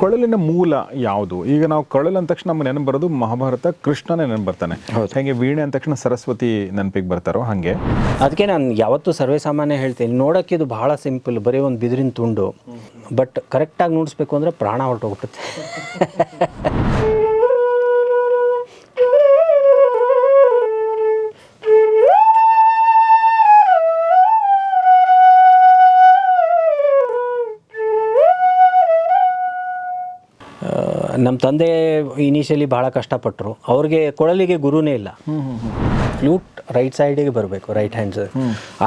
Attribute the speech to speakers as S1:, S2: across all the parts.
S1: ಕೊಳಲಿನ ಮೂಲ ಯಾವುದು? ಈಗ ನಾವು ಕೊಳಲು ಅಂದ ತಕ್ಷಣ ನಮ್ಮ ನೆನಪು ಬರೋದು ಮಹಾಭಾರತ, ಕೃಷ್ಣನೇ ನೆನಪು ಬರ್ತಾನೆ. ಹಾಗೆ ವೀಣೆ ಅಂದ ತಕ್ಷಣ ಸರಸ್ವತಿ ನೆನಪಿಗೆ ಬರ್ತಾರೋ ಹಾಗೆ.
S2: ಅದಕ್ಕೆ ನಾನು ಯಾವತ್ತೂ ಸರ್ವೇ ಸಾಮಾನ್ಯ ಹೇಳ್ತೀನಿ, ನೋಡೋಕ್ಕೆ ಇದು ಭಾಳ ಸಿಂಪಲ್, ಬರೀ ಒಂದು ಬಿದಿರಿನ ತುಂಡು, ಬಟ್ ಕರೆಕ್ಟಾಗಿ ನುಡಿಸ್ಬೇಕು ಅಂದರೆ ಪ್ರಾಣ ಹೊರಟೋಗ್ಬಿಡುತ್ತೆ. ನಮ್ಮ ತಂದೆ ಇನಿಷಿಯಲಿ ಭಾಳ ಕಷ್ಟಪಟ್ಟರು. ಅವ್ರಿಗೆ ಕೊಳಲಿಗೆ ಗುರುನೇ ಇಲ್ಲ. ಫ್ಲೂಟ್ ರೈಟ್ ಸೈಡಿಗೆ ಬರಬೇಕು, right hands.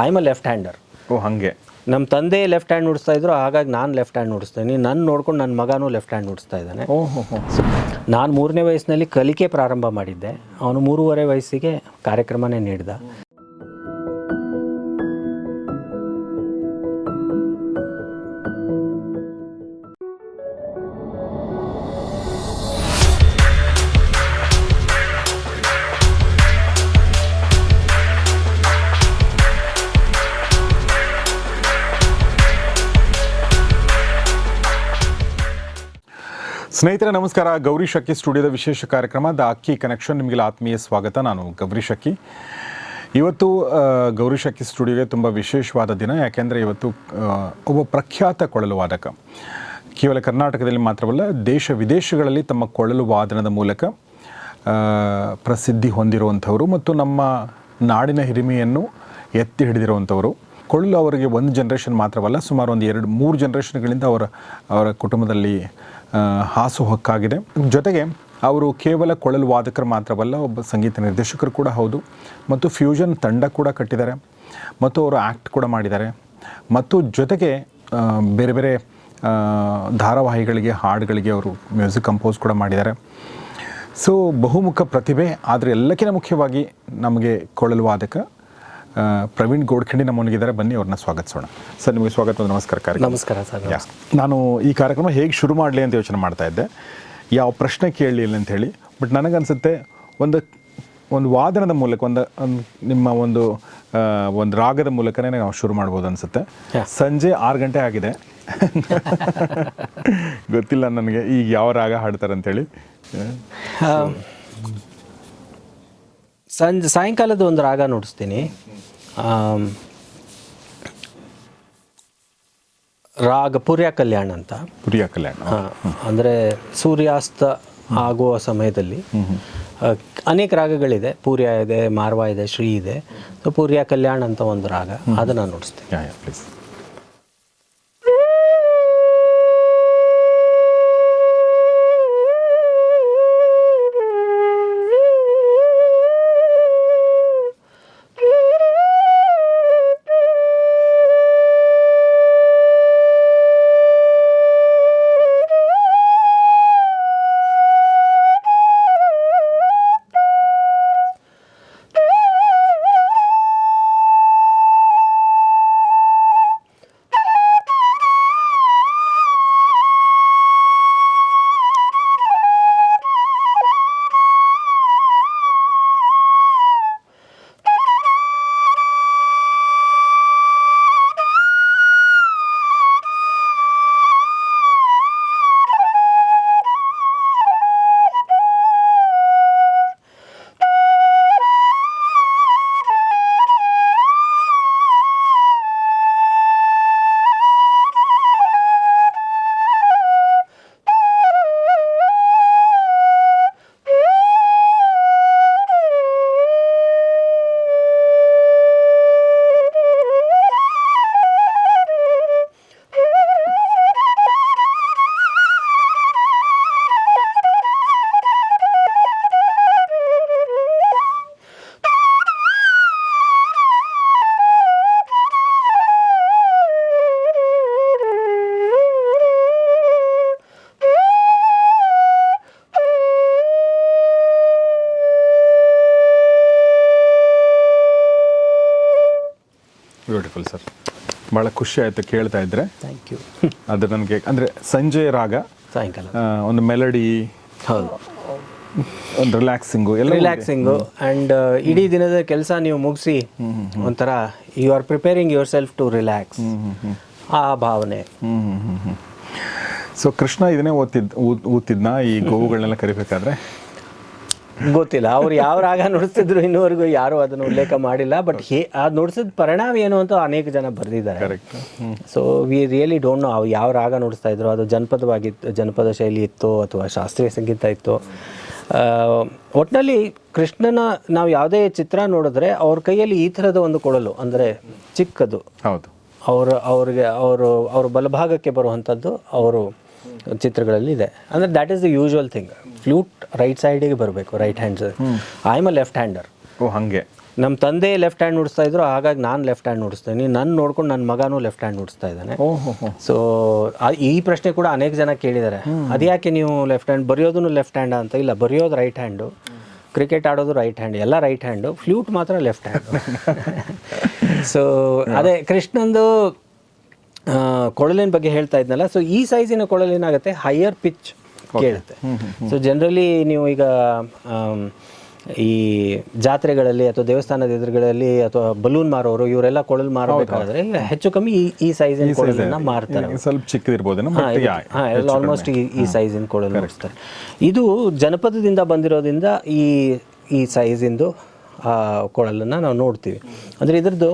S2: I am a left hander.
S1: ಓ ಹಾಗೆ.
S2: ನಮ್ಮ ತಂದೆ ಲೆಫ್ಟ್ ಹ್ಯಾಂಡ್ ನುಡಿಸ್ತಾ ಇದ್ರು, ಹಾಗಾಗಿ ನಾನು ಲೆಫ್ಟ್ ಹ್ಯಾಂಡ್ ನುಡಿಸ್ತೀನಿ. ನನ್ನ ನೋಡ್ಕೊಂಡು ನನ್ನ ಮಗನೂ ಲೆಫ್ಟ್ ಹ್ಯಾಂಡ್ ನುಡಿಸ್ತಾ ಇದ್ದಾನೆ. ನಾನು 3ನೇ ವಯಸ್ಸಿನಲ್ಲಿ ಕಲಿಕೆ ಪ್ರಾರಂಭ ಮಾಡಿದ್ದೆ, ಅವನು 3.5 ವಯಸ್ಸಿಗೆ ಕಾರ್ಯಕ್ರಮನೇ ನೀಡಿದ.
S1: ಸ್ನೇಹಿತರೆ ನಮಸ್ಕಾರ. ಗೌರಿ ಶಕ್ಕಿ ಸ್ಟುಡಿಯೋದ ವಿಶೇಷ ಕಾರ್ಯಕ್ರಮ ದ ಅಕ್ಕಿ ಕನೆಕ್ಷನ್ ನಿಮಗೆಲ್ಲ ಆತ್ಮೀಯ ಸ್ವಾಗತ. ನಾನು ಗೌರಿ ಶಕ್ಕಿ. ಇವತ್ತು ಗೌರಿ ಶಕ್ಕಿ ಸ್ಟುಡಿಯೋಗೆ ತುಂಬ ವಿಶೇಷವಾದ ದಿನ. ಯಾಕೆಂದರೆ ಇವತ್ತು ಒಬ್ಬ ಪ್ರಖ್ಯಾತ ಕೊಳಲು ವಾದಕ, ಕೇವಲ ಕರ್ನಾಟಕದಲ್ಲಿ ಮಾತ್ರವಲ್ಲ ದೇಶ ವಿದೇಶಗಳಲ್ಲಿ ತಮ್ಮ ಕೊಳಲು ವಾದನದ ಮೂಲಕ ಪ್ರಸಿದ್ಧಿ ಹೊಂದಿರುವಂಥವರು ಮತ್ತು ನಮ್ಮ ನಾಡಿನ ಹಿರಿಮೆಯನ್ನು ಎತ್ತಿ ಹಿಡಿದಿರುವಂಥವರು. ಕೊಳಲು ಅವರಿಗೆ ಒಂದು ಜನ್ರೇಷನ್ ಮಾತ್ರವಲ್ಲ, ಸುಮಾರು ಒಂದು 2-3 ಜನ್ರೇಷನ್ಗಳಿಂದ ಅವರ ಕುಟುಂಬದಲ್ಲಿ ಹಾಸುಹೊಕ್ಕಾಗಿದೆ. ಜೊತೆಗೆ ಅವರು ಕೇವಲ ಕೊಳಲು ವಾದಕರು ಮಾತ್ರವಲ್ಲ, ಒಬ್ಬ ಸಂಗೀತ ನಿರ್ದೇಶಕರು ಕೂಡ ಹೌದು, ಮತ್ತು ಫ್ಯೂಷನ್ ತಂಡ ಕೂಡ ಕಟ್ಟಿದ್ದಾರೆ, ಮತ್ತು ಅವರು ಆ್ಯಕ್ಟ್ ಕೂಡ ಮಾಡಿದ್ದಾರೆ, ಮತ್ತು ಜೊತೆಗೆ ಬೇರೆ ಬೇರೆ ಧಾರಾವಾಹಿಗಳಿಗೆ, ಹಾಡುಗಳಿಗೆ ಅವರು ಮ್ಯೂಸಿಕ್ ಕಂಪೋಸ್ ಕೂಡ ಮಾಡಿದ್ದಾರೆ. ಸೊ ಬಹುಮುಖ ಪ್ರತಿಭೆ. ಆದರೆ ಎಲ್ಲಕ್ಕಿಂತ ಮುಖ್ಯವಾಗಿ ನಮಗೆ ಕೊಳಲು ವಾದಕ ಪ್ರವೀಣ್ ಗೋಡ್ಖಂಡಿ ನಮ್ಮೊಂದಿಗಿದ್ದಾರೆ. ಬನ್ನಿ ಅವ್ರನ್ನ ಸ್ವಾಗತಿಸೋಣ. ಸರ್ ನಿಮಗೆ ಸ್ವಾಗತ, ನಮಸ್ಕಾರ.
S2: ನಮಸ್ಕಾರ ಸರ್.
S1: ನಾನು ಈ ಕಾರ್ಯಕ್ರಮ ಹೇಗೆ ಶುರು ಮಾಡಲಿ ಅಂತ ಯೋಚನೆ ಮಾಡ್ತಾ ಇದ್ದೆ, ಯಾವ ಪ್ರಶ್ನೆ ಕೇಳಲಿಲ್ಲ ಅಂತ ಹೇಳಿ. ಬಟ್ ನನಗನ್ಸುತ್ತೆ ಒಂದು ವಾದನದ ಮೂಲಕ, ನಿಮ್ಮ ಒಂದು ರಾಗದ ಮೂಲಕನೇ ನಾವು ಶುರು ಮಾಡ್ಬೋದು ಅನಿಸುತ್ತೆ. ಸಂಜೆ 6 ಗಂಟೆ ಆಗಿದೆ, ಗೊತ್ತಿಲ್ಲ ನನಗೆ ಈಗ ಯಾವ ರಾಗ ಹಾಡ್ತಾರೆ ಅಂತೇಳಿ.
S2: ಸಾಯಂಕಾಲದ ಒಂದು ರಾಗ ನುಡಿಸ್ತೀನಿ. ರಾಗ ಪುರ್ಯ ಕಲ್ಯಾಣ ಅಂತ.
S1: ಪುರ್ಯ ಕಲ್ಯಾಣ
S2: ಅಂದರೆ ಸೂರ್ಯಾಸ್ತ ಆಗುವ ಸಮಯದಲ್ಲಿ ಅನೇಕ ರಾಗಗಳಿದೆ. ಪೂರ್ಯ ಇದೆ, ಮಾರ್ವ ಇದೆ, ಶ್ರೀ ಇದೆ. ಸೊ ಪುರ್ಯ ಕಲ್ಯಾಣ ಅಂತ ಒಂದು ರಾಗ, ಅದನ್ನು ನುಡಿಸ್ತೀನಿ.
S1: ಪ್ಲೀಸ್. ಬ್ಯೂಟಿಫುಲ್ ಸರ್, ಭಾಳ ಖುಷಿ ಆಯಿತು ಕೇಳ್ತಾ ಇದ್ದರೆ.
S2: Thank you.
S1: ಅದು ನನಗೆ ಅಂದರೆ ಸಂಜೆ ರಾಗ,
S2: ಸಾಯಂಕಾಲ
S1: ಒಂದು ಮೆಲಡಿ,
S2: ಹೌದು,
S1: ಒಂದು ರಿಲ್ಯಾಕ್ಸಿಂಗು
S2: ಆ್ಯಂಡ್ ಇಡೀ ದಿನದ ಕೆಲಸ ನೀವು ಮುಗಿಸಿ ಒಂಥರ you are preparing yourself to relax, ಆ ಭಾವನೆ.
S1: ಸೊ ಕೃಷ್ಣ ಇದನ್ನೇ ಊದ್ತಿದ್ನ ಈ ಗೋವುಗಳನ್ನೆಲ್ಲ ಕರಿಬೇಕಾದ್ರೆ?
S2: ಗೊತ್ತಿಲ್ಲ ಅವ್ರು ಯಾವ ರಾಗ ನುಡಿಸ್ತಿದ್ರು ಇನ್ನೂವರೆಗೂ ಯಾರು ಅದನ್ನು ಉಲ್ಲೇಖ ಮಾಡಿಲ್ಲ. ಬಟ್ ಅದು ನುಡಿಸಿದ ಪರಿಣಾಮ ಏನು ಅಂತ ಅನೇಕ ಜನ ಬರೆದಿದ್ದಾರೆ. So we really don't know ಅವು ಯಾವ ರಾಗ ನುಡಿಸ್ತಾ ಇದ್ರು, ಅದು ಜನಪದ ಶೈಲಿ ಇತ್ತು ಅಥವಾ ಶಾಸ್ತ್ರೀಯ ಸಂಗೀತ ಇತ್ತು. ಒಟ್ಟಿನಲ್ಲಿ ಕೃಷ್ಣನ ನಾವು ಯಾವುದೇ ಚಿತ್ರ ನೋಡಿದ್ರೆ ಅವ್ರ ಕೈಯಲ್ಲಿ ಈ ಥರದ ಒಂದು ಕೊಳಲು ಅಂದರೆ ಚಿಕ್ಕದು,
S1: ಹೌದು,
S2: ಅವ್ರ ಬಲಭಾಗಕ್ಕೆ ಬರುವಂಥದ್ದು ಅವರು ಚಿತ್ರಗಳಲ್ಲಿ ಇದೆ. ಅಂದರೆ that is the usual thing. Flute right ಸೈಡಿಗೆ ಬರಬೇಕು, right hand. I am a left hander.
S1: ಓ ಹಾಗೆ.
S2: ನಮ್ಮ ತಂದೆ ಲೆಫ್ಟ್ ಹ್ಯಾಂಡ್ ನುಡಿಸ್ತಾ ಇದ್ರು, ಹಾಗಾಗಿ ನಾನು ಲೆಫ್ಟ್ ಹ್ಯಾಂಡ್ ನುಡಿಸ್ತೇನೆ. ನನ್ನ ನೋಡ್ಕೊಂಡು ನನ್ನ ಮಗನೂ ಲೆಫ್ಟ್ ಹ್ಯಾಂಡ್ ನುಡಿಸ್ತಾ ಇದ್ದಾನೆ. ಸೊ ಈ ಪ್ರಶ್ನೆ ಕೂಡ ಅನೇಕ ಜನ ಕೇಳಿದ್ದಾರೆ, ಅದ್ಯಾಕೆ ನೀವು ಲೆಫ್ಟ್ ಹ್ಯಾಂಡ್ ಬರೆಯೋದನ್ನು ಲೆಫ್ಟ್ ಹ್ಯಾಂಡ್ ಅಂತ? ಇಲ್ಲ, ಬರೆಯೋದು ರೈಟ್ ಹ್ಯಾಂಡು, ಕ್ರಿಕೆಟ್ ಆಡೋದು ರೈಟ್ ಹ್ಯಾಂಡ್, ಎಲ್ಲ ರೈಟ್ ಹ್ಯಾಂಡು, ಫ್ಲೂಟ್ ಮಾತ್ರ ಲೆಫ್ಟ್ ಹ್ಯಾಂಡ್. ಸೊ ಅದೇ ಕೃಷ್ಣಂದು ಕೊಳಲಿನ ಬಗ್ಗೆ ಹೇಳ್ತಾ ಇದ್ನಲ್ಲ. ಸೊ ಈ ಸೈಜಿನ ಕೊಳಲೇನಾಗುತ್ತೆ, ಹೈಯರ್ ಪಿಚ್ ಕೇಳುತ್ತೆ. ಸೊ ಜನರಲಿ ನೀವು ಈಗ ಈ ಜಾತ್ರೆಗಳಲ್ಲಿ ಅಥವಾ ದೇವಸ್ಥಾನದ ಎದುರುಗಳಲ್ಲಿ ಅಥವಾ ಬಲೂನ್ ಮಾರೋರು ಇವರೆಲ್ಲ ಕೊಳಲು ಮಾರಬೇಕಾದ್ರೆ ಹೆಚ್ಚು ಕಮ್ಮಿ ಈ ಸೈಜಿನ ಕೊಳಲನ್ನ ಮಾರ್ತಾರೆ.
S1: ಸ್ವಲ್ಪ ಚಿಕ್ಕದಿರ್ಬೋದು,
S2: ಆಲ್ಮೋಸ್ಟ್ ಈ ಸೈಜಿನ ಕೊಳಲು ಮಾರ್ತಾರೆ. ಇದು ಜನಪದದಿಂದ ಬಂದಿರೋದ್ರಿಂದ ಈ ಸೈಜಿಂದು ಕೊಳಲನ್ನು ನಾವು ನೋಡ್ತೀವಿ. ಅಂದರೆ ಇದ್ರದ್ದು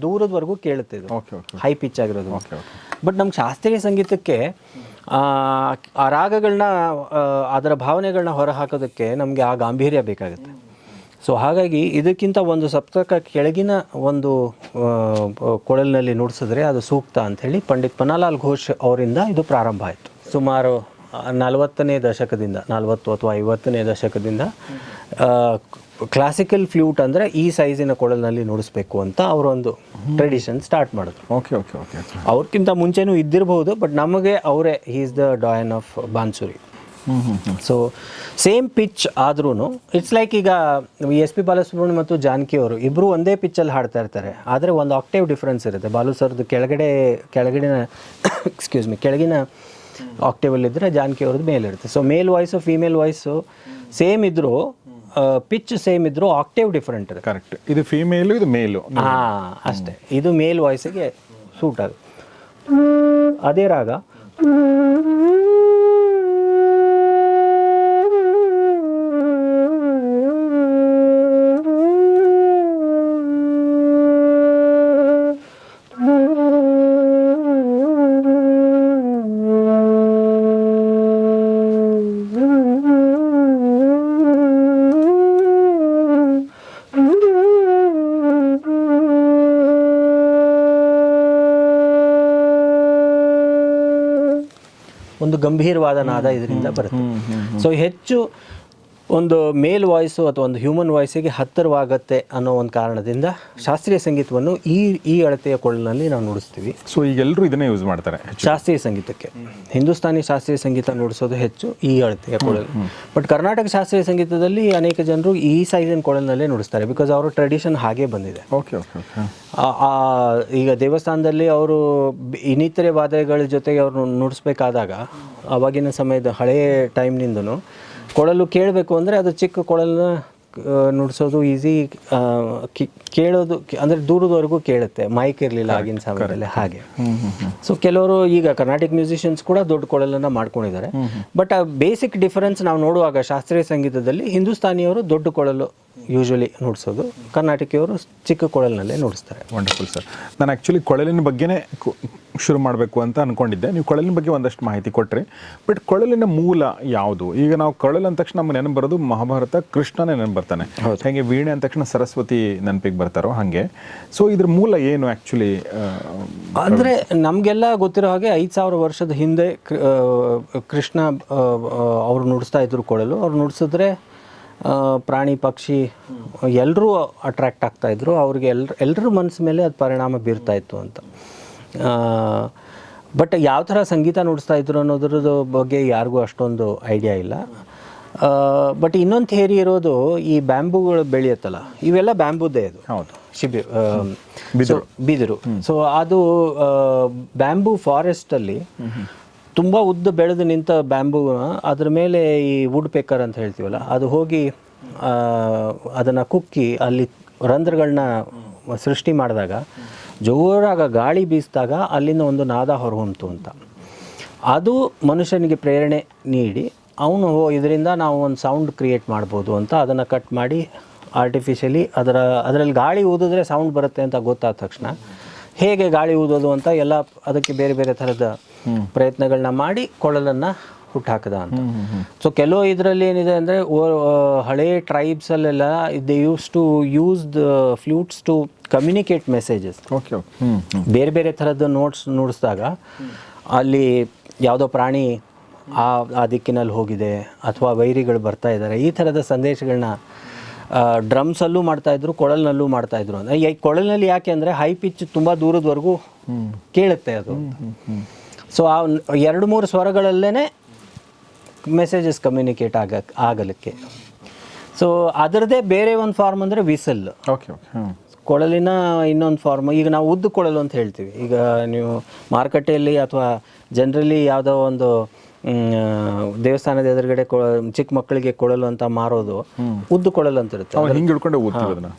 S2: ದೂರದವರೆಗೂ ಕೇಳುತ್ತೆ, ಇದು ಹೈ ಪಿಚ್ ಆಗಿರೋದು. ಬಟ್ ನಮ್ಗೆ ಶಾಸ್ತ್ರೀಯ ಸಂಗೀತಕ್ಕೆ ಆ ರಾಗಗಳನ್ನ ಅದರ ಭಾವನೆಗಳನ್ನ ಹೊರಹಾಕೋದಕ್ಕೆ ನಮಗೆ ಆ ಗಾಂಭೀರ್ಯ ಬೇಕಾಗುತ್ತೆ. ಸೊ ಹಾಗಾಗಿ ಇದಕ್ಕಿಂತ ಒಂದು ಸಪ್ತಕ ಕೆಳಗಿನ ಒಂದು ಕೊಳಲಿನಲ್ಲಿ ನುಡಿಸಿದ್ರೆ ಅದು ಸೂಕ್ತ ಅಂಥೇಳಿ ಪಂಡಿತ್ ಪನ್ನಾಲಾಲ್ ಘೋಷ್ ಅವರಿಂದ ಇದು ಪ್ರಾರಂಭ ಆಯಿತು. ಸುಮಾರು 40ನೇ ದಶಕದಿಂದ 40 ಅಥವಾ 50ನೇ ದಶಕದಿಂದ ಕ್ಲಾಸಿಕಲ್ ಫ್ಲೂಟ್ ಅಂದರೆ ಈ ಸೈಜಿನ ಕೊಳಲಿನಲ್ಲಿ ನುಡಿಸ್ಬೇಕು ಅಂತ ಅವರೊಂದು ಟ್ರೆಡಿಷನ್ ಸ್ಟಾರ್ಟ್ ಮಾಡಿದ್ರು. ಅವ್ರಿಗಿಂತ ಮುಂಚೆನೂ ಇದ್ದಿರಬಹುದು, ಬಟ್ ನಮಗೆ ಅವರೇ is the doyen of bansuri. So same pitch ಆದ್ರೂ ಇಟ್ಸ್ ಲೈಕ್ ಈಗ ಎಸ್ ಪಿ ಬಾಲಸುಬ್ರಹ್ಮಣ್ಯ ಮತ್ತು ಜಾನಕಿ ಅವರು ಇಬ್ಬರು ಒಂದೇ ಪಿಚ್ಚಲ್ಲಿ ಹಾಡ್ತಾ ಇರ್ತಾರೆ, ಆದರೆ ಒಂದು ಆಕ್ಟೇವ್ ಡಿಫ್ರೆನ್ಸ್ ಇರುತ್ತೆ. ಬಾಲು ಸರ್ದು ಕೆಳಗಿನ ಕೆಳಗಿನ ಆಕ್ಟೇವಲ್ಲಿದ್ದರೆ ಜಾನಕಿ ಅವ್ರದ್ದು ಮೇಲಿರುತ್ತೆ. So male voice female voice same ಇದ್ದರೂ ಪಿಚ್ ಸೇಮ್ ಇದ್ದರೂ ಆಕ್ಟೇವ್ ಡಿಫ್ರೆಂಟ್ ಇರುತ್ತೆ.
S1: ಕರೆಕ್ಟ್. ಇದು ಫೀಮೇಲು, ಇದು ಮೇಲು.
S2: ಅಷ್ಟೇ. ಇದು ಮೇಲ್ ವಾಯ್ಸಿಗೆ ಸೂಟ್ ಆಗುತ್ತೆ. ಅದೇ ರಾಗ ಒಂದು ಗಂಭೀರವಾದ ನಾದ ಇದರಿಂದ ಬರುತ್ತೆ. ಸೊ ಹೆಚ್ಚು ಒಂದು ಮೇಲ್ ವಾಯ್ಸು ಅಥವಾ ಒಂದು ಹ್ಯೂಮನ್ ವಾಯ್ಸಿಗೆ ಹತ್ತಿರವಾಗತ್ತೆ ಅನ್ನೋ ಒಂದು ಕಾರಣದಿಂದ ಶಾಸ್ತ್ರೀಯ ಸಂಗೀತವನ್ನು ಈ ಅಳತೆಯ ಕೊಳಲಿನಲ್ಲಿ ನಾವು ನುಡಿಸ್ತೀವಿ.
S1: ಸೊ ಈಗ ಎಲ್ಲರೂ ಇದನ್ನೇ ಯೂಸ್ ಮಾಡ್ತಾರೆ
S2: ಶಾಸ್ತ್ರೀಯ ಸಂಗೀತಕ್ಕೆ. ಹಿಂದೂಸ್ತಾನಿ ಶಾಸ್ತ್ರೀಯ ಸಂಗೀತ ನುಡಿಸೋದು ಹೆಚ್ಚು ಈ ಅಳತೆಯ ಕೊಳಲು. ಬಟ್ ಕರ್ನಾಟಕ ಶಾಸ್ತ್ರೀಯ ಸಂಗೀತದಲ್ಲಿ ಅನೇಕ ಜನರು ಈ ಸೈಜಿನ ಕೊಳಲಿನಲ್ಲೇ ನುಡಿಸ್ತಾರೆ, ಬಿಕಾಸ್ ಅವರ ಟ್ರೆಡಿಷನ್ ಹಾಗೇ ಬಂದಿದೆ. ಈಗ ದೇವಸ್ಥಾನದಲ್ಲಿ ಅವರು ಇನ್ನಿತರೆ ವಾದ್ಯಗಳ ಜೊತೆಗೆ ಅವರು ನುಡಿಸ್ಬೇಕಾದಾಗ ಆವಾಗಿನ ಸಮಯದ ಹಳೆಯ ಟೈಮ್ನಿಂದನೂ ಕೊಳಲು ಕೇಳಬೇಕು ಅಂದರೆ ಅದು ಚಿಕ್ಕ ಕೊಳಲನ್ನ ನುಡಿಸೋದು ಈಸಿ, ಕೇಳೋದು ಅಂದರೆ ದೂರದವರೆಗೂ ಕೇಳುತ್ತೆ. ಮೈಕ್ ಇರಲಿಲ್ಲ ಆಗಿನ ಸಮಯದಲ್ಲಿ ಹಾಗೆ. ಸೊ ಕೆಲವರು ಈಗ ಕರ್ನಾಟಿಕ್ ಮ್ಯೂಸಿಷಿಯನ್ಸ್ ಕೂಡ ದೊಡ್ಡ ಕೊಳಲನ್ನು ಮಾಡ್ಕೊಂಡಿದ್ದಾರೆ. ಬಟ್ ಆ ಬೇಸಿಕ್ ಡಿಫರೆನ್ಸ್ ನಾವು ನೋಡುವಾಗ ಶಾಸ್ತ್ರೀಯ ಸಂಗೀತದಲ್ಲಿ ಹಿಂದೂಸ್ತಾನಿಯವರು ದೊಡ್ಡ ಕೊಳಲು ಯೂಶ್ವಲಿ ನುಡಿಸೋದು, ಕರ್ನಾಟಕಿಯವರು ಚಿಕ್ಕ ಕೊಳಲಿನಲ್ಲೇ ನುಡಿಸ್ತಾರೆ.
S1: Wonderful sir. ನಾನು ಆ್ಯಕ್ಚುಲಿ ಕೊಳಲಿನ ಬಗ್ಗೆನೇ ಶುರು ಮಾಡಬೇಕು ಅಂತ ಅಂದ್ಕೊಂಡಿದ್ದೆ. ನೀವು ಕೊಳಲಿನ ಬಗ್ಗೆ ಒಂದಷ್ಟು ಮಾಹಿತಿ ಕೊಟ್ಟರೆ, ಬಟ್ ಕೊಳಲಿನ ಮೂಲ ಯಾವುದು? ಈಗ ನಾವು ಕೊಳಲು ಅಂದ ತಕ್ಷಣ ನಮ್ಗೆ ನೆನಪು ಬರೋದು ಮಹಾಭಾರತ, ಕೃಷ್ಣನೇ ನೆನಪು ಬರ್ತಾನೆ. ಹಾಗೆ ವೀಣೆ ಅಂದ ತಕ್ಷಣ ಸರಸ್ವತಿ ನೆನಪಿಗೆ ಬರ್ತಾರೋ ಹಾಗೆ. ಸೊ ಇದ್ರ ಮೂಲ ಏನು ಆ್ಯಕ್ಚುಲಿ?
S2: ಅಂದರೆ ನಮಗೆಲ್ಲ ಗೊತ್ತಿರೋ ಹಾಗೆ 5000 ವರ್ಷದ ಹಿಂದೆ ಕೃಷ್ಣ ಅವರು ನುಡಿಸ್ತಾ ಇದ್ರು ಕೊಳಲು. ಅವ್ರು ನುಡಿಸಿದ್ರೆ ಪ್ರಾಣಿ ಪಕ್ಷಿ ಎಲ್ಲರೂ ಅಟ್ರ್ಯಾಕ್ಟ್ ಆಗ್ತಾಯಿದ್ರು, ಅವ್ರಿಗೆ ಎಲ್ಲರ ಮನಸ್ಸು ಮೇಲೆ ಅದು ಪರಿಣಾಮ ಬೀರ್ತಾ ಇತ್ತು ಅಂತ. ಬಟ್ ಯಾವ ಥರ ಸಂಗೀತ ನುಡಿಸ್ತಾ ಇದ್ರು ಅನ್ನೋದ್ರದ್ದು ಬಗ್ಗೆ ಯಾರಿಗೂ ಅಷ್ಟೊಂದು ಐಡಿಯಾ ಇಲ್ಲ. ಬಟ್ ಇನ್ನೊಂದು ಥಿಯರಿ ಇರೋದು, ಈ ಬ್ಯಾಂಬೂಗಳು ಬೆಳೆಯುತ್ತಲ್ಲ, ಇವೆಲ್ಲ ಬ್ಯಾಂಬೂದೇ ಅದು. ಹೌದು, ಬಿದಿರು. ಸೊ ಅದು ಬ್ಯಾಂಬೂ ಫಾರೆಸ್ಟಲ್ಲಿ ತುಂಬ ಉದ್ದ ಬೆಳೆದು ನಿಂತ ಬ್ಯಾಂಬೂ, ಅದ್ರ ಮೇಲೆ ಈ ವುಡ್ ಪೆಕ್ಕರ್ ಅಂತ ಹೇಳ್ತೀವಲ್ಲ, ಅದು ಹೋಗಿ ಅದನ್ನು ಕುಕ್ಕಿ ಅಲ್ಲಿ ರಂಧ್ರಗಳನ್ನ ಸೃಷ್ಟಿ ಮಾಡಿದಾಗ ಜೋರಾಗ ಗಾಳಿ ಬೀಸಿದಾಗ ಅಲ್ಲಿಂದ ಒಂದು ನಾದ ಹೊರಹೊಮ್ತು ಅಂತ. ಅದು ಮನುಷ್ಯನಿಗೆ ಪ್ರೇರಣೆ ನೀಡಿ ಅವನು ಇದರಿಂದ ನಾವು ಒಂದು ಸೌಂಡ್ ಕ್ರಿಯೇಟ್ ಮಾಡ್ಬೋದು ಅಂತ ಅದನ್ನು ಕಟ್ ಮಾಡಿ ಆರ್ಟಿಫಿಷಿಯಲಿ ಅದರಲ್ಲಿ ಗಾಳಿ ಊದಿದ್ರೆ ಸೌಂಡ್ ಬರುತ್ತೆ ಅಂತ ಗೊತ್ತಾದ ತಕ್ಷಣ ಹೇಗೆ ಗಾಳಿ ಊದೋದು ಅಂತ ಎಲ್ಲ ಅದಕ್ಕೆ ಬೇರೆ ಬೇರೆ ಥರದ ಪ್ರಯತ್ನಗಳನ್ನ ಮಾಡಿ ಕೊಳಲನ್ನು ಹುಟ್ಟಾಕದ ಅಂತ. ಸೊ ಕೆಲವು ಇದರಲ್ಲಿ ಏನಿದೆ ಅಂದರೆ ಹಳೇ ಟ್ರೈಬ್ಸಲ್ಲೆಲ್ಲ they use the flutes to communicate messages. ಬೇರೆ ಬೇರೆ ಥರದ ನುಡಿಸಿದಾಗ ಅಲ್ಲಿ ಯಾವುದೋ ಪ್ರಾಣಿ ಆ ದಿಕ್ಕಿನಲ್ಲಿ ಹೋಗಿದೆ ಅಥವಾ ವೈರಿಗಳು ಬರ್ತಾ ಇದ್ದಾರೆ, ಈ ಥರದ ಸಂದೇಶಗಳನ್ನ ಡ್ರಮ್ಸಲ್ಲೂ ಮಾಡ್ತಾಯಿದ್ರು, ಕೊಳಲ್ನಲ್ಲೂ ಮಾಡ್ತಾಯಿದ್ರು. ಅಂದರೆ ಈ ಕೊಳಲ್ನಲ್ಲಿ ಯಾಕೆ ಅಂದರೆ ಹೈ ಪಿಚ್ ತುಂಬ ದೂರದವರೆಗೂ ಕೇಳುತ್ತೆ ಅದು. ಸೊ ಆ 2-3 ಸ್ವರಗಳಲ್ಲೇ ಮೆಸೇಜಸ್ ಕಮ್ಯುನಿಕೇಟ್ ಆಗಲಿಕ್ಕೆ. ಸೊ ಅದರದ್ದೇ ಬೇರೆ ಒಂದು ಫಾರ್ಮ್ ಅಂದರೆ ವಿಸಲ್. ಕೊಳಲಿನ ಇನ್ನೊಂದು ಫಾರ್ಮ್, ಈಗ ನಾವು ಉದ್ದು ಕೊಳಲು ಅಂತ ಹೇಳ್ತೀವಿ. ಈಗ ನೀವು ಮಾರುಕಟ್ಟೆಯಲ್ಲಿ ಅಥವಾ ಜನರಲಿ ಯಾವುದೋ ಒಂದು ದೇವಸ್ಥಾನದ ಎದುರುಗಡೆ ಚಿಕ್ಕ ಮಕ್ಕಳಿಗೆ ಕೊಳಲು ಅಂತ ಮಾರೋದು ಉದ್ದು ಕೊಳಲು ಅಂತ ಇರುತ್ತೆ.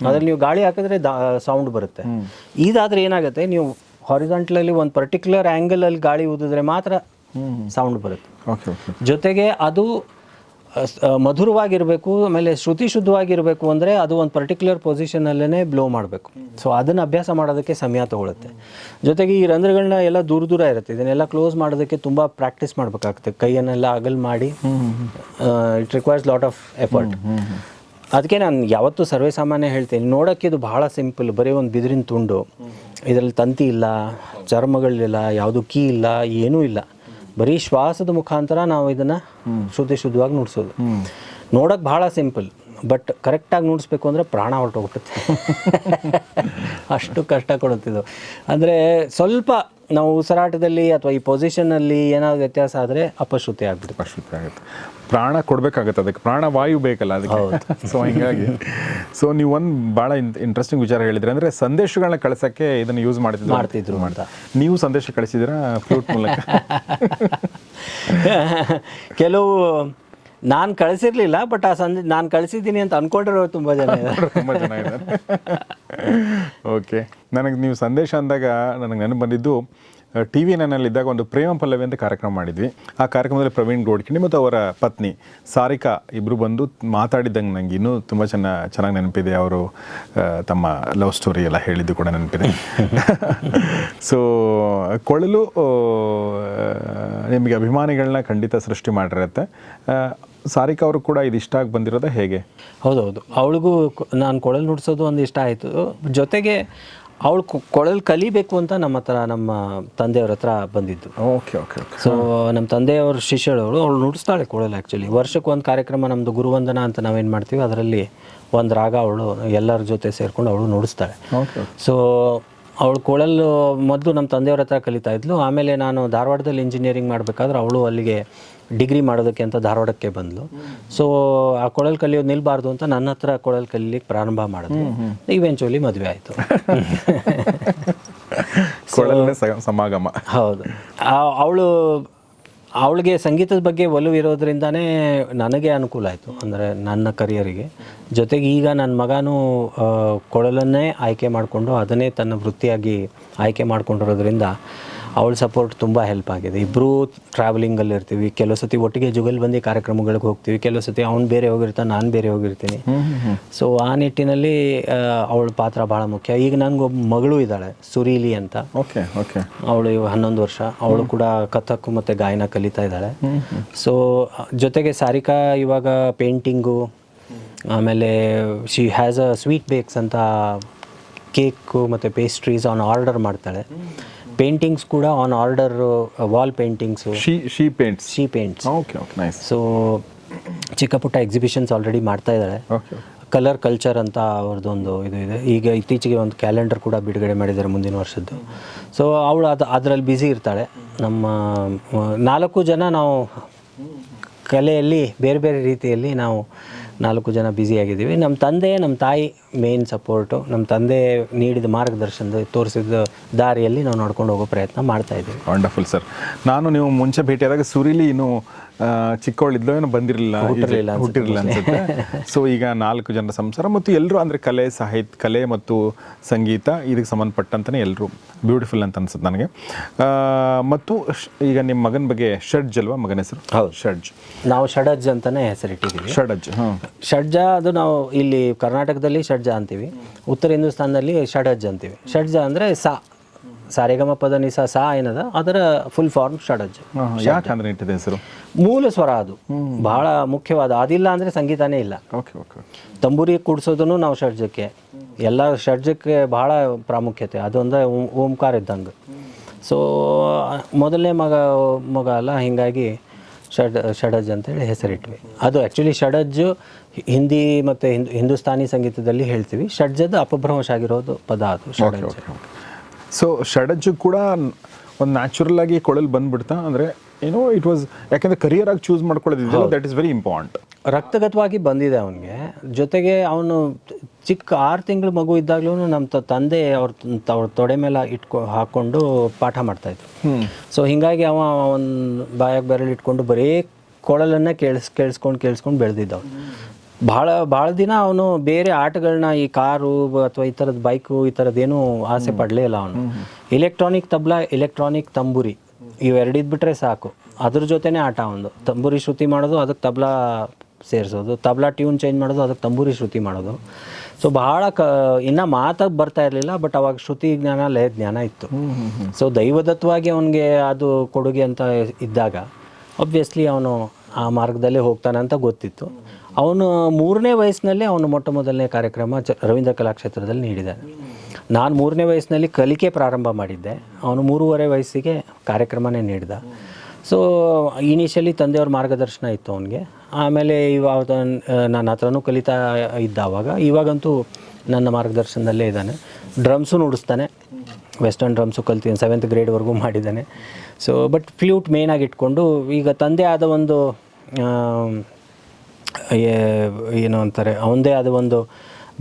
S2: ಅದ್ರಲ್ಲಿ ನೀವು ಗಾಳಿ ಹಾಕಿದ್ರೆ ಸೌಂಡ್ ಬರುತ್ತೆ. ಇದಾದ್ರೆ ಏನಾಗುತ್ತೆ, ನೀವು ಹಾರಿಜಾಂಟಲಲ್ಲಿ ಒಂದು ಪರ್ಟಿಕ್ಯುಲರ್ ಆ್ಯಂಗಲಲ್ಲಿ ಗಾಳಿ ಊದಿದ್ರೆ ಮಾತ್ರ ಸೌಂಡ್ ಬರುತ್ತೆ. ಜೊತೆಗೆ ಅದು ಮಧುರವಾಗಿರಬೇಕು, ಆಮೇಲೆ ಶ್ರುತಿ ಶುದ್ಧವಾಗಿರಬೇಕು ಅಂದರೆ ಅದು ಒಂದು ಪರ್ಟಿಕ್ಯುಲರ್ ಪೊಸಿಷನಲ್ಲೇ ಬ್ಲೋ ಮಾಡಬೇಕು. ಸೊ ಅದನ್ನು ಅಭ್ಯಾಸ ಮಾಡೋದಕ್ಕೆ ಸಮಯ ತೊಗೊಳುತ್ತೆ. ಜೊತೆಗೆ ಈ ರಂಧ್ರಗಳನ್ನ ಎಲ್ಲ ದೂರ ಇರುತ್ತೆ, ಇದನ್ನೆಲ್ಲ ಕ್ಲೋಸ್ ಮಾಡೋದಕ್ಕೆ ತುಂಬ ಪ್ರಾಕ್ಟೀಸ್ ಮಾಡಬೇಕಾಗುತ್ತೆ. ಕೈಯನ್ನೆಲ್ಲ ಅಗಲ್ ಮಾಡಿ it requires lot of effort. ಅದಕ್ಕೆ ನಾನು ಯಾವತ್ತೂ ಸರ್ವೇ ಸಾಮಾನ್ಯ ಹೇಳ್ತೀನಿ, ನೋಡೋಕ್ಕೆ ಇದು ಭಾಳ ಸಿಂಪಲ್, ಬರೀ ಒಂದು ಬಿದಿರಿನ ತುಂಡು, ಇದರಲ್ಲಿ ತಂತಿ ಇಲ್ಲ, ಚರ್ಮಗಳಿಲ್ಲ, ಯಾವುದು ಕೀ ಇಲ್ಲ, ಏನೂ ಇಲ್ಲ. ಬರೀ ಶ್ವಾಸದ ಮುಖಾಂತರ ನಾವು ಇದನ್ನು ಶುದ್ಧವಾಗಿ ನುಡಿಸೋದು. ನೋಡೋಕೆ ಭಾಳ ಸಿಂಪಲ್, ಬಟ್ ಕರೆಕ್ಟಾಗಿ ನುಡಿಸ್ಬೇಕು ಅಂದರೆ ಪ್ರಾಣ ಹೊರಟೋಗ್ಬಿಡುತ್ತೆ. ಅಷ್ಟು ಕಷ್ಟ ಕೊಡುತ್ತಿದ್ದು. ಅಂದರೆ ಸ್ವಲ್ಪ ನಾವು ಉಸಿರಾಟದಲ್ಲಿ ಅಥವಾ ಈ ಪೊಸಿಷನಲ್ಲಿ ಏನಾದ್ರು ವ್ಯತ್ಯಾಸ ಆದರೆ ಅಪಶ್ರುತಿ ಆಗುತ್ತೆ.
S1: ಪ್ರಾಣ ಕೊಡಬೇಕಾಗತ್ತೆ, ಅದಕ್ಕೆ ಪ್ರಾಣವಾಯು ಬೇಕಲ್ಲ ಅದಕ್ಕೆ. ಸೊ ಹಿಂಗಾಗಿ ನೀವು ಒಂದು ಭಾಳ ಇಂಟ್ರೆಸ್ಟಿಂಗ್ ವಿಚಾರ ಹೇಳಿದ್ರಿ. ಅಂದರೆ ಸಂದೇಶಗಳನ್ನ ಕಳಿಸೋಕ್ಕೆ ಇದನ್ನು ಯೂಸ್ ಮಾಡ್ತಿದ್ರು ಅಂತ. ನೀವು ಸಂದೇಶ ಕಳಿಸಿದ್ದೀರಾ ಫ್ಲೂಟ್ ಮೂಲಕ?
S2: ಕೆಲವು ನಾನು ಕಳಿಸಿರ್ಲಿಲ್ಲ, ಬಟ್ ನಾನು ಕಳಿಸಿದ್ದೀನಿ ಅಂತ ಅಂದ್ಕೊಂಡಿರೋ ತುಂಬ ಜನ
S1: ಇದ್ದಾರೆ. ಓಕೆ, ನನಗೆ ನೀವು ಸಂದೇಶ ಅಂದಾಗ ನನಗೆ ನೆನಪು ಬಂದಿದ್ದು, ಟಿ ವಿ ನೈನಲ್ಲಿದ್ದಾಗ ಒಂದು ಪ್ರೇಮ ಪಲ್ಲವಿ ಅಂತ ಕಾರ್ಯಕ್ರಮ ಮಾಡಿದ್ವಿ. ಆ ಕಾರ್ಯಕ್ರಮದಲ್ಲಿ ಪ್ರವೀಣ್ ಗೋಡ್ಕಿಣಿ ಮತ್ತು ಅವರ ಪತ್ನಿ ಸಾರಿಕಾ ಇಬ್ಬರು ಬಂದು ಮಾತಾಡಿದ್ದಂಗೆ ನನಗೆ ಇನ್ನೂ ತುಂಬ ಚೆನ್ನಾಗಿ ನೆನಪಿದೆ. ಅವರು ತಮ್ಮ ಲವ್ ಸ್ಟೋರಿ ಎಲ್ಲ ಹೇಳಿದ್ದು ಕೂಡ ನೆನಪಿದೆ. ಸೊ ಕೊಳಲು ನಿಮಗೆ ಅಭಿಮಾನಿಗಳನ್ನ ಖಂಡಿತ ಸೃಷ್ಟಿ ಮಾಡಿರುತ್ತೆ. ಸಾರಿಕಾ ಅವರು ಕೂಡ ಇದು ಇಷ್ಟ ಆಗಿ ಬಂದಿರೋದ ಹೇಗೆ?
S2: ಹೌದೌದು, ಅವಳಿಗೂ ನಾನು ಕೊಳಲು ನುಡಿಸೋದು ಒಂದು ಇಷ್ಟ ಆಯಿತು. ಜೊತೆಗೆ ಅವಳು ಕೊಳಲು ಕಲಿಬೇಕು ಅಂತ ನಮ್ಮ ತಂದೆಯವ್ರ ಹತ್ರ ಬಂದಿದ್ದು. ಸೊ ನಮ್ಮ ತಂದೆಯವ್ರ ಶಿಷ್ಯಳವಳು, ಅವಳು ನುಡಿಸ್ತಾಳೆ ಕೊಳಲು. ಆ್ಯಕ್ಚುಲಿ ವರ್ಷಕ್ಕೆ ಒಂದು ಕಾರ್ಯಕ್ರಮ ನಮ್ಮದು ಗುರುವಂದನ ಅಂತ ನಾವೇನು ಮಾಡ್ತೀವಿ, ಅದರಲ್ಲಿ ಒಂದು ರಾಗ ಅವಳು ಎಲ್ಲರ ಜೊತೆ ಸೇರಿಕೊಂಡು ಅವಳು ನುಡಿಸ್ತಾಳೆ. ಸೊ ಅವಳು ಕೊಳಲು ಮೊದಲು ನಮ್ಮ ತಂದೆಯವ್ರ ಹತ್ರ ಕಲಿತಾ ಇದ್ಲು. ಆಮೇಲೆ ನಾನು ಧಾರವಾಡದಲ್ಲಿ ಇಂಜಿನಿಯರಿಂಗ್ ಮಾಡಬೇಕಾದ್ರೆ ಅವಳು ಅಲ್ಲಿಗೆ ಡಿಗ್ರಿ ಮಾಡೋದಕ್ಕೆ ಅಂತ ಧಾರವಾಡಕ್ಕೆ ಬಂದಳು. ಸೊ ಆ ಕೊಳಲು ಕಲಿಯೋದು ನಿಲ್ಬಾರ್ದು ಅಂತ ನನ್ನ ಹತ್ರ ಕೊಳಲು ಕಲೀಲಿಕ್ಕೆ ಪ್ರಾರಂಭ ಮಾಡಿದ್ಲು. ಇವೆಂಚುಲಿ ಮದುವೆ ಆಯಿತು.
S1: ಸಮಾಗಮ.
S2: ಹೌದು, ಅವಳಿಗೆ ಸಂಗೀತದ ಬಗ್ಗೆ ಒಲವು ಇರೋದ್ರಿಂದನೇ ನನಗೆ ಅನುಕೂಲ ಆಯಿತು, ಅಂದರೆ ನನ್ನ ಕರಿಯರಿಗೆ. ಜೊತೆಗೆ ಈಗ ನನ್ನ ಮಗನೂ ಕೊಳಲನ್ನೇ ಆಯ್ಕೆ ಮಾಡಿಕೊಂಡು ಅದನ್ನೇ ತನ್ನ ವೃತ್ತಿಯಾಗಿ ಆಯ್ಕೆ ಮಾಡ್ಕೊಂಡಿರೋದ್ರಿಂದ ಅವಳ ಸಪೋರ್ಟ್ ತುಂಬ ಹೆಲ್ಪ್ ಆಗಿದೆ. ಇಬ್ಬರೂ ಟ್ರಾವೆಲಿಂಗಲ್ಲಿ ಇರ್ತೀವಿ, ಕೆಲವು ಸತಿ ಒಟ್ಟಿಗೆ ಜುಗಲ್ಬಂದಿ ಕಾರ್ಯಕ್ರಮಗಳಿಗೆ ಹೋಗ್ತೀವಿ, ಕೆಲವು ಸತಿ ಅವ್ನು ಬೇರೆ ಹೋಗಿರ್ತಾನೆ, ನಾನು ಬೇರೆ ಹೋಗಿರ್ತೀನಿ. ಸೊ ಆ ನಿಟ್ಟಿನಲ್ಲಿ ಅವಳ ಪಾತ್ರ ಭಾಳ ಮುಖ್ಯ. ಈಗ ನನಗೊಬ್ಬ ಮಗಳು ಇದ್ದಾಳೆ, ಸುರೀಲಿ ಅಂತ. ಅವಳು 11 ವರ್ಷ. ಅವಳು ಕೂಡ ಕಥಕ್ ಮತ್ತು ಗಾಯನ ಕಲಿತಾ ಇದ್ದಾಳೆ. ಸೊ ಜೊತೆಗೆ ಸಾರಿಕಾ ಇವಾಗ ಪೇಂಟಿಂಗು, ಆಮೇಲೆ she has a sweet bakes ಅಂತ ಕೇಕು ಮತ್ತು ಪೇಸ್ಟ್ರೀಸ್ ಆನ್ ಆರ್ಡರ್ ಮಾಡ್ತಾಳೆ. ಪೇಂಟಿಂಗ್ಸ್ ಕೂಡ on order, wall paintings.
S1: She paints.
S2: So ಚಿಕ್ಕ ಪುಟ್ಟ ಎಕ್ಸಿಬಿಷನ್ಸ್ ಆಲ್ರೆಡಿ ಮಾಡ್ತಾ ಇದ್ದಾಳೆ. ಕಲರ್ ಕಲ್ಚರ್ ಅಂತ ಅವ್ರದ್ದೊಂದು ಇದು ಇದೆ. ಈಗ ಇತ್ತೀಚೆಗೆ ಒಂದು ಕ್ಯಾಲೆಂಡರ್ ಕೂಡ ಬಿಡುಗಡೆ ಮಾಡಿದ್ದಾರೆ ಮುಂದಿನ ವರ್ಷದ್ದು. ಸೊ ಅವಳು ಅದರಲ್ಲಿ ಬ್ಯುಸಿ ಇರ್ತಾಳೆ. ನಮ್ಮ 4 ಜನ ನಾವು ಕಲೆಯಲ್ಲಿ ಬೇರೆ ಬೇರೆ ರೀತಿಯಲ್ಲಿ ನಾವು 4 ಜನ ಬ್ಯುಸಿಯಾಗಿದ್ದೀವಿ. ನಮ್ಮ ತಂದೆ, ನಮ್ಮ ತಾಯಿ ಮೇನ್ ಸಪೋರ್ಟು. ನಮ್ಮ ತಂದೆ ನೀಡಿದ ಮಾರ್ಗದರ್ಶನದ ತೋರಿಸಿದ ದಾರಿಯಲ್ಲಿ ನಾವು ನೋಡ್ಕೊಂಡು ಹೋಗೋ ಪ್ರಯತ್ನ ಮಾಡ್ತಾ ಇದ್ದೀವಿ.
S1: Wonderful sir. ನಾನು ನೀವು ಮುಂಚೆ ಭೇಟಿಯಾದಾಗ ಸುರೀಲಿ ಇನ್ನೂ ಚಿಕ್ಕವಳಿದ್ಲೋ ಏನೋ ಬಂದಿರಲಿಲ್ಲ, ಹುಟ್ಟಿರಲಿಲ್ಲ ಅನ್ಸುತ್ತೆ. ಸೊ ಈಗ 4 ಜನರ ಸಂಸಾರ ಮತ್ತು ಎಲ್ಲರೂ ಅಂದರೆ ಕಲೆ, ಸಾಹಿತ್ಯ, ಕಲೆ ಮತ್ತು ಸಂಗೀತ ಇದಕ್ಕೆ ಸಂಬಂಧಪಟ್ಟಂತಲೇ ಎಲ್ಲರೂ ಬ್ಯೂಟಿಫುಲ್ ಅಂತ ಅನ್ಸುತ್ತೆ ನನಗೆ. ಮತ್ತು ಈಗ ನಿಮ್ಮ ಮಗನ ಬಗ್ಗೆ ಷಡ್ಜ್ ಅಲ್ವಾ ಮಗನ ಹೆಸರು?
S2: ಹೌದು,
S1: ಷಡ್ಜ್.
S2: ನಾವು ಷಡಜ್ ಅಂತಾನೆ ಹೆಸರಿಟ್ಟಿದ್ದೀವಿ.
S1: ಷಡಜ್, ಹಾಂ.
S2: ಷಡ್ಜ ಅದು ನಾವು ಇಲ್ಲಿ ಕರ್ನಾಟಕದಲ್ಲಿ ಷಡ್ಜ ಅಂತೀವಿ, ಉತ್ತರ ಹಿಂದೂಸ್ತಾನದಲ್ಲಿ ಷಡಜ್ ಅಂತೀವಿ. ಷಡ್ಜ ಅಂದರೆ ಸಾರೆಗಮ ಪದ ನಿಸ ಸಾ ಏನದ ಅದರ ಫುಲ್ ಫಾರ್ಮ್ ಷಡಜ್.
S1: ಯಾಕಂದ್ರೆ ಇಟ್ಟಿದೆ ಹೆಸರು?
S2: ಮೂಲ ಸ್ವರ ಅದು ಬಹಳ ಮುಖ್ಯವಾದ, ಅದಿಲ್ಲ ಅಂದರೆ ಸಂಗೀತನೇ ಇಲ್ಲ.
S1: Okay okay.
S2: ತಂಬೂರಿ ಕೂಡಿಸೋದನ್ನು ನಾವು ಷಡ್ಜಕ್ಕೆ, ಎಲ್ಲ ಷಡ್ಜಕ್ಕೆ ಬಹಳ ಪ್ರಾಮುಖ್ಯತೆ, ಅದೊಂದು ಓಂಕಾರ ಇದ್ದಂಗೆ. ಸೊ ಮೊದಲನೇ ಮಗ ಅಲ್ಲ, ಹೀಗಾಗಿ ಷಡಜ್ ಅಂತೇಳಿ ಹೆಸರಿಟ್ವಿ. ಅದು ಆ್ಯಕ್ಚುಲಿ ಷಡಜ್ಜು ಹಿಂದಿ ಮತ್ತು ಹಿಂದೂಸ್ತಾನಿ ಸಂಗೀತದಲ್ಲಿ ಹೇಳ್ತೀವಿ. ಷಡ್ಜದ ಅಪಭ್ರಂಶ ಆಗಿರೋದು ಪದ ಅದು ಷಡಜ್.
S1: ಸೊ ಷಡಜ್ಜು ಕೂಡ ಒಂದು ನ್ಯಾಚುರಲ್ ಆಗಿ ಕೊಳಲು ಬಂದ್ಬಿಡ್ತಾ ಅಂದರೆ ಏನೋ ಇಟ್ ವಾಸ್, ಯಾಕೆಂದರೆ ಕರಿಯರ್ ಆಗಿ ಚೂಸ್ ಮಾಡ್ಕೊಳ್ಳೋದಿದೆಯಲ್ಲ, ದಟ್ ಇಸ್ ವೆರಿ ಇಂಪಾರ್ಟೆಂಟ್.
S2: ರಕ್ತಗತವಾಗಿ ಬಂದಿದೆ ಅವನಿಗೆ. ಜೊತೆಗೆ ಅವನು ಚಿಕ್ಕ 6 ತಿಂಗಳ ಮಗು ಇದ್ದಾಗಲೂ ನಮ್ಮ ತಂದೆ ಅವ್ರ ತೊಡೆ ಮೇಲೆ ಹಾಕ್ಕೊಂಡು ಪಾಠ ಮಾಡ್ತಾಯಿದ್ರು. ಸೊ ಹೀಗಾಗಿ ಒಂದು ಬಾಯಾಗ ಬೆರಳಿಟ್ಕೊಂಡು ಬರೀ ಕೊಳಲನ್ನು ಕೇಳಿಸ್ಕೊಂಡು ಬೆಳೆದಿದ್ದವನು. ಭಾಳ ದಿನ ಅವನು ಬೇರೆ ಆಟಗಳನ್ನ, ಈ ಕಾರು ಅಥವಾ ಈ ಥರದ ಬೈಕು ಈ ಥರದ್ದೇನೂ ಆಸೆ ಪಡಲೇ ಇಲ್ಲ ಅವನು. ಎಲೆಕ್ಟ್ರಾನಿಕ್ ತಬ್ಲಾ, ಎಲೆಕ್ಟ್ರಾನಿಕ್ ತಂಬೂರಿ ಇವೆರಡಿದ್ಬಿಟ್ರೆ ಸಾಕು. ಅದ್ರ ಜೊತೆನೇ ಆಟ ಒಂದು. ತಂಬೂರಿ ಶ್ರುತಿ ಮಾಡೋದು, ಅದಕ್ಕೆ ತಬ್ಲಾ ಸೇರಿಸೋದು, ತಬ್ಲಾ ಟ್ಯೂನ್ ಚೇಂಜ್ ಮಾಡೋದು, ಅದಕ್ಕೆ ತಂಬೂರಿ ಶ್ರುತಿ ಮಾಡೋದು. ಸೊ ಭಾಳ ಇನ್ನೂ ಮಾತಾಗಿ ಬರ್ತಾ ಇರಲಿಲ್ಲ, ಬಟ್ ಅವಾಗ ಶ್ರುತಿ ಜ್ಞಾನ, ಲಯ ಜ್ಞಾನ ಇತ್ತು. ಸೊ ದೈವದತ್ತವಾಗಿ ಅವನಿಗೆ ಅದು ಕೊಡುಗೆ ಅಂತ ಇದ್ದಾಗ ಆಬ್ವಿಯಸ್ಲಿ ಅವನು ಆ ಮಾರ್ಗದಲ್ಲೇ ಹೋಗ್ತಾನೆ ಅಂತ ಗೊತ್ತಿತ್ತು. ಅವನು 3ನೇ ವಯಸ್ಸಿನಲ್ಲಿ ಅವನು ಮೊದಲನೇ ಕಾರ್ಯಕ್ರಮ ರವೀಂದ್ರ ಕಲಾಕ್ಷೇತ್ರದಲ್ಲಿ ನೀಡಿದ್ದಾನೆ. ನಾನು 3ನೇ ವಯಸ್ಸಿನಲ್ಲಿ ಕಲಿಕೆ ಪ್ರಾರಂಭ ಮಾಡಿದ್ದೆ, ಅವನು 3.5 ವಯಸ್ಸಿಗೆ ಕಾರ್ಯಕ್ರಮನೇ ನೀಡಿದ. ಸೊ ಇನಿಷಿಯಲಿ ತಂದೆಯವ್ರ ಮಾರ್ಗದರ್ಶನ ಇತ್ತು ಅವನಿಗೆ. ಆಮೇಲೆ ಇವಾಗ ನನ್ನ ಹತ್ರನೂ ಕಲಿತಾ ಇದ್ದ ಆವಾಗ. ಇವಾಗಂತೂ ನನ್ನ ಮಾರ್ಗದರ್ಶನದಲ್ಲೇ ಇದ್ದಾನೆ. ಡ್ರಮ್ಸು ನುಡಿಸ್ತಾನೆ, ವೆಸ್ಟರ್ನ್ ಡ್ರಮ್ಸು ಕಲ್ತೀನಿ, 7th ಗ್ರೇಡ್ವರೆಗೂ ಮಾಡಿದ್ದಾನೆ. ಸೊ ಬಟ್ ಫ್ಲೂಟ್ ಮೇಯ್ನಾಗಿ ಇಟ್ಕೊಂಡು ಈಗ ತಂದೆ ಆದ ಒಂದು ಏನು ಅಂತಾರೆ, ಅವನದೇ ಆದ ಒಂದು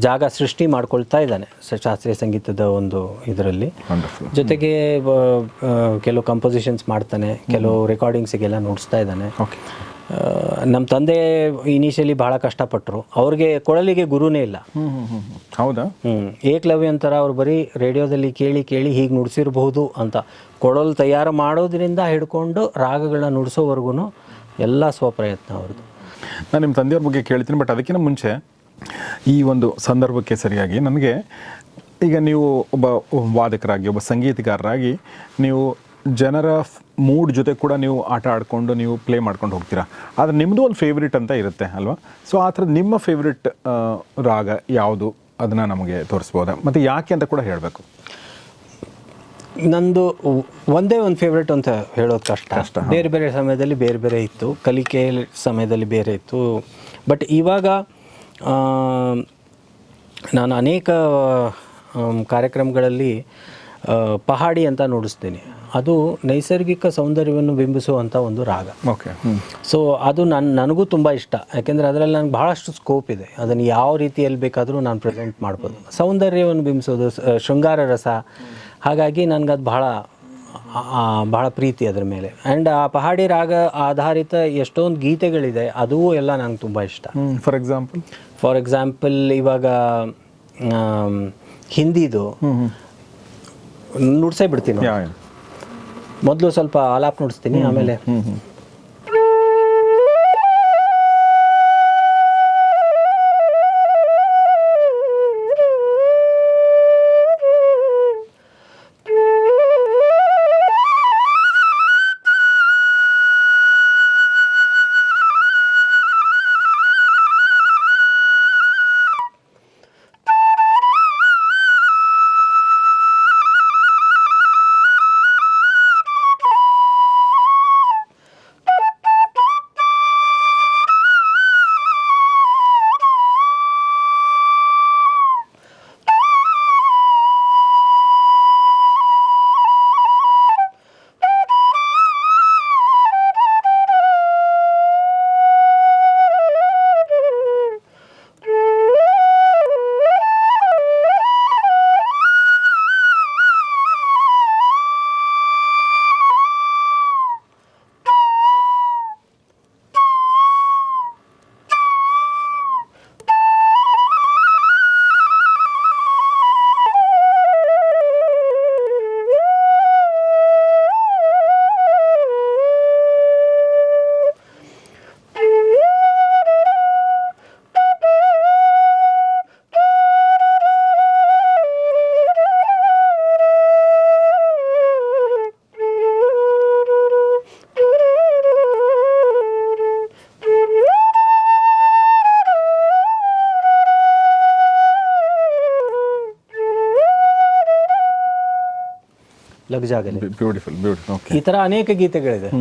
S2: ಜಾಗ ಸೃಷ್ಟಿ ಮಾಡ್ಕೊಳ್ತಾ ಇದ್ದಾನೆ ಶಾಸ್ತ್ರೀಯ ಸಂಗೀತದ ಒಂದು ಇದರಲ್ಲಿ. ಜೊತೆಗೆ ಕೆಲವು ಕಂಪೋಸಿಷನ್ಸ್ ಮಾಡ್ತಾನೆ, ಕೆಲವು ರೆಕಾರ್ಡಿಂಗ್ಸಿಗೆಲ್ಲ ನುಡಿಸ್ತಾ ಇದ್ದಾನೆ. ನಮ್ಮ ತಂದೆ ಇನಿಷಿಯಲಿ ಭಾಳ ಕಷ್ಟಪಟ್ಟರು. ಅವ್ರಿಗೆ ಕೊಳಲಿಗೆ ಗುರುನೇ ಇಲ್ಲ.
S1: ಹೌದಾ?
S2: ಏಕಲವ್ಯ ಅಂತಾರೆ, ಅವ್ರು ಬರೀ ರೇಡಿಯೋದಲ್ಲಿ ಕೇಳಿ ಹೀಗೆ ನುಡಿಸಿರ್ಬಹುದು ಅಂತ. ಕೊಳಲು ತಯಾರು ಮಾಡೋದ್ರಿಂದ ಹಿಡ್ಕೊಂಡು ರಾಗಗಳನ್ನ ನುಡಿಸೋವರೆಗೂ ಎಲ್ಲ ಸ್ವಪ್ರಯತ್ನ ಅವ್ರದ್ದು.
S1: ನಾನು ನಿಮ್ಮ ತಂದೆಯವ್ರ ಬಗ್ಗೆ ಕೇಳ್ತೀನಿ, ಬಟ್ ಅದಕ್ಕಿಂತ ಮುಂಚೆ ಈ ಒಂದು ಸಂದರ್ಭಕ್ಕೆ ಸರಿಯಾಗಿ ನನಗೆ, ಈಗ ನೀವು ಒಬ್ಬ ವಾದಕರಾಗಿ, ಒಬ್ಬ ಸಂಗೀತಗಾರರಾಗಿ ನೀವು ಜನರ ಮೂಡ್ ಜೊತೆ ಕೂಡ ನೀವು ಆಟ ಆಡಿಕೊಂಡು ನೀವು ಪ್ಲೇ ಮಾಡ್ಕೊಂಡು ಹೋಗ್ತೀರಾ. ಆದರೆ ನಿಮ್ಮದು ಒಂದು ಫೇವ್ರೇಟ್ ಅಂತ ಇರುತ್ತೆ ಅಲ್ವಾ? ಸೊ ಆ ಥರದ್ದು ನಿಮ್ಮ ಫೇವ್ರೇಟ್ ರಾಗ ಯಾವುದು, ಅದನ್ನು ನಮಗೆ ತೋರಿಸ್ಬೋದಾ? ಮತ್ತು ಯಾಕೆ ಅಂತ ಕೂಡ ಹೇಳಬೇಕು.
S2: ನಂದು ಒಂದೇ ಒಂದು ಫೇವ್ರೇಟ್ ಅಂತ ಹೇಳೋದು ಕಷ್ಟ. ಬೇರೆ ಬೇರೆ ಸಮಯದಲ್ಲಿ ಬೇರೆ ಬೇರೆ ಇತ್ತು, ಕಲಿಕೆ ಸಮಯದಲ್ಲಿ ಬೇರೆ ಇತ್ತು. ಬಟ್ ಇವಾಗ ನಾನು ಅನೇಕ ಕಾರ್ಯಕ್ರಮಗಳಲ್ಲಿ ಪಹಾಡಿ ಅಂತ ನುಡಿಸ್ತೀನಿ. ಅದು ನೈಸರ್ಗಿಕ ಸೌಂದರ್ಯವನ್ನು ಬಿಂಬಿಸುವಂಥ ಒಂದು ರಾಗ.
S1: ಓಕೆ.
S2: ಸೊ ಅದು ನನಗೂ ತುಂಬ ಇಷ್ಟ, ಯಾಕೆಂದರೆ ಅದರಲ್ಲಿ ನನಗೆ ಭಾಳಷ್ಟು ಸ್ಕೋಪ್ ಇದೆ. ಅದನ್ನು ಯಾವ ರೀತಿಯಲ್ಲಿ ಬೇಕಾದರೂ ನಾನು ಪ್ರೆಸೆಂಟ್ ಮಾಡ್ಬೋದು. ಸೌಂದರ್ಯವನ್ನು ಬಿಂಬಿಸೋದು, ಶೃಂಗಾರ ರಸ, ಹಾಗಾಗಿ ನನಗದು ಭಾಳ ಪ್ರೀತಿ ಅದ್ರ ಮೇಲೆ. ಆ್ಯಂಡ್ ಆ ಪಹಾಡಿ ರಾಗ ಆಧಾರಿತ ಎಷ್ಟೊಂದು ಗೀತೆಗಳಿದೆ, ಅದೂ ಎಲ್ಲ ನಂಗೆ ತುಂಬ ಇಷ್ಟ. ಫಾರ್ ಎಕ್ಸಾಂಪಲ್ ಇವಾಗ ಹಿಂದಿದು ನುಡ್ಸೇ ಬಿಡ್ತೀನಿ. ಮೊದಲು ಸ್ವಲ್ಪ ಆಲಾಪ್ ನುಡಿಸ್ತೀನಿ, ಆಮೇಲೆ ಲಗ್ ಜಾಗಲಿ,
S1: ಬ್ಯೂಟಿಫುಲ್ ಬ್ಯೂಟಿಫುಲ್. ಓಕೆ.
S2: ಈ ಥರ ಅನೇಕ ಗೀತೆಗಳಿದೆ.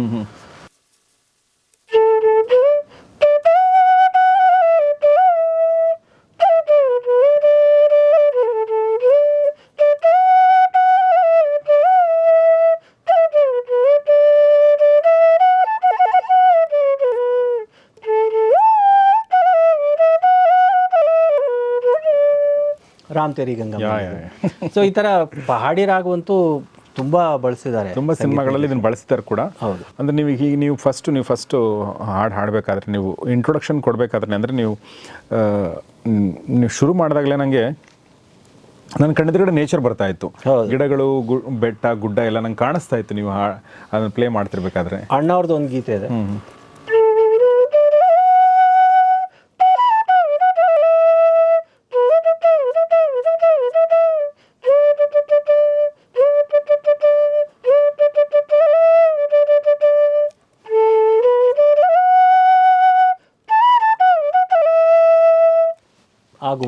S2: ರಾಮ್ ತೆರಿ ಗಂಗಾ. ಸೊ ಈ ಥರ ಪಹಾಡಿ ರಾಗವಂತೂ ತುಂಬ ಬಳಸಿದ್ದಾರೆ,
S1: ತುಂಬ ಸಿನಿಮಾಗಳಲ್ಲಿ ಇದನ್ನು ಬಳಸ್ತಾರೆ ಕೂಡ.
S2: ಹೌದು.
S1: ಅಂದರೆ ನೀವು ಫಸ್ಟು ಹಾಡು ಹಾಡಬೇಕಾದ್ರೆ, ನೀವು ಇಂಟ್ರೊಡಕ್ಷನ್ ಕೊಡಬೇಕಾದ್ರೆ, ಅಂದರೆ ನೀವು ಶುರು ಮಾಡಿದಾಗಲೇ ನನಗೆ ನನ್ನ ಕಣ್ಣೆದುರುಗಡೆ ನೇಚರ್ ಬರ್ತಾ ಇತ್ತು. ಗಿಡಗಳು, ಬೆಟ್ಟ, ಗುಡ್ಡ ಎಲ್ಲ ನಂಗೆ ಕಾಣಿಸ್ತಾ ಇತ್ತು ನೀವು ಅದನ್ನು ಪ್ಲೇ ಮಾಡ್ತಿರ್ಬೇಕಾದ್ರೆ.
S2: ಅಣ್ಣ ಅವ್ರದ್ದು ಒಂದು ಗೀತೆ ಇದೆ,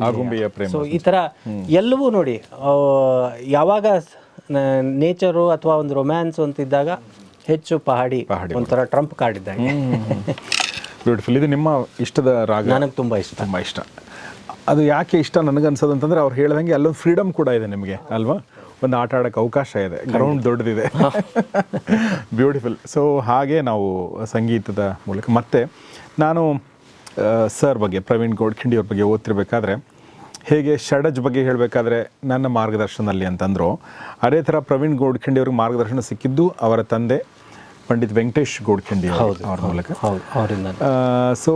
S1: ಆಗುಂಬೆಯ ಪ್ರೇಮ.
S2: ಸೊ ಈ ಥರ ಎಲ್ಲವೂ ನೋಡಿ, ಯಾವಾಗ ನೇಚರು ಅಥವಾ ಒಂದು ರೊಮ್ಯಾನ್ಸ್ ಅಂತಿದ್ದಾಗ ಹೆಚ್ಚು ಪಹಾಡಿ ಒಂಥರ ಟ್ರಂಪ್ ಕಾರ್ಡ್ ಇದ್ದಾಗ.
S1: ಬ್ಯೂಟಿಫುಲ್. ಇದು ನಿಮ್ಮ ಇಷ್ಟದ ರಾಗ?
S2: ನನಗೆ ತುಂಬ ಇಷ್ಟ.
S1: ಅದು ಯಾಕೆ ಇಷ್ಟ ನನಗನ್ಸೋದಂತಂದರೆ, ಅವ್ರು ಹೇಳ್ದಂಗೆ ಅಲ್ಲೊಂದು ಫ್ರೀಡಮ್ ಕೂಡ ಇದೆ ನಿಮಗೆ ಅಲ್ವಾ, ಒಂದು ಆಟ ಆಡೋಕ್ಕೆ ಅವಕಾಶ ಇದೆ, ಗ್ರೌಂಡ್ ದೊಡ್ಡದಿದೆ. ಬ್ಯೂಟಿಫುಲ್. ಸೊ ಹಾಗೆ ನಾವು ಸಂಗೀತದ ಮೂಲಕ ಮತ್ತೆ ನಾನು ಸರ್ ಬಗ್ಗೆ, ಪ್ರವೀಣ್ ಗೋಡ್ಖಿಂಡಿ ಅವ್ರ ಬಗ್ಗೆ ಓದ್ತಿರ್ಬೇಕಾದ್ರೆ, ಹೇಗೆ ಷಡಜ್ ಬಗ್ಗೆ ಹೇಳಬೇಕಾದ್ರೆ ನನ್ನ ಮಾರ್ಗದರ್ಶನದಲ್ಲಿ ಅಂತಂದರು, ಅದೇ ಥರ ಪ್ರವೀಣ್ ಗೋಡ್ಖಿಂಡಿ ಅವ್ರಿಗೆ ಮಾರ್ಗದರ್ಶನ ಸಿಕ್ಕಿದ್ದು ಅವರ ತಂದೆ ಪಂಡಿತ್ ವೆಂಕಟೇಶ್ ಗೋಡ್ಖಿಂಡಿ ಅವ್ರ ಮೂಲಕ.
S2: ಅವರಿಂದ.
S1: ಸೊ